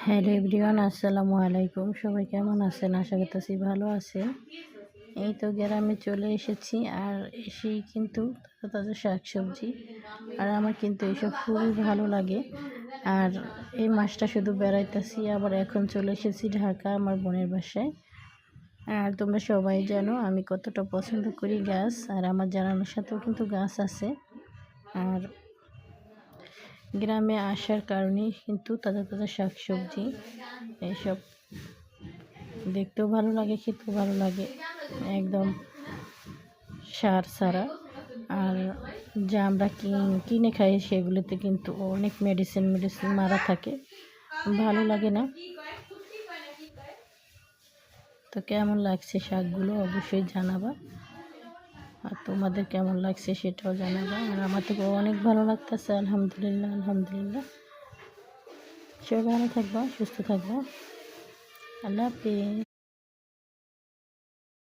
Hello everyone, আসসালামু আলাইকুম। সবাই কেমন আছেন? আশা করতেছি ভালো আছেন। এই তো গ্রামে চলে এসেছি, আর এসেই কিন্তু তাজা তাজা শাকসবজি। আর আমার কিন্তু এইসব খুবই ভালো লাগে। আর এই মাসটা শুধু বেড়াইতেছি, আবার এখন চলে এসেছি ঢাকা আমার বোনের বাসায়। আর তোমরা সবাই জানো আমি কতটা পছন্দ করি গাছ, আর আমার জানানোর সাথেও কিন্তু গাছ আছে। আর গ্রামে আসার কারণেই কিন্তু তাজা তাজা শাকসবজি এইসব দেখতেও ভালো লাগে, খেতেও ভালো লাগে, একদম সার ছাড়া। আর যা আমরা কিনে খাই সেগুলোতে কিন্তু অনেক মেডিসিন মারা থাকে, ভালো লাগে না। তো কেমন লাগছে শাকগুলো অবশ্যই জানাবা, আর তোমাদের কেমন লাগছে সেটাও জানাবা। আর আমার তো অনেক ভালো লাগতেছে, আলহামদুলিল্লাহ আলহামদুলিল্লাহ। সবাই ভালো থাকবা, সুস্থ থাকবা। আল্লাহ হাফেজ।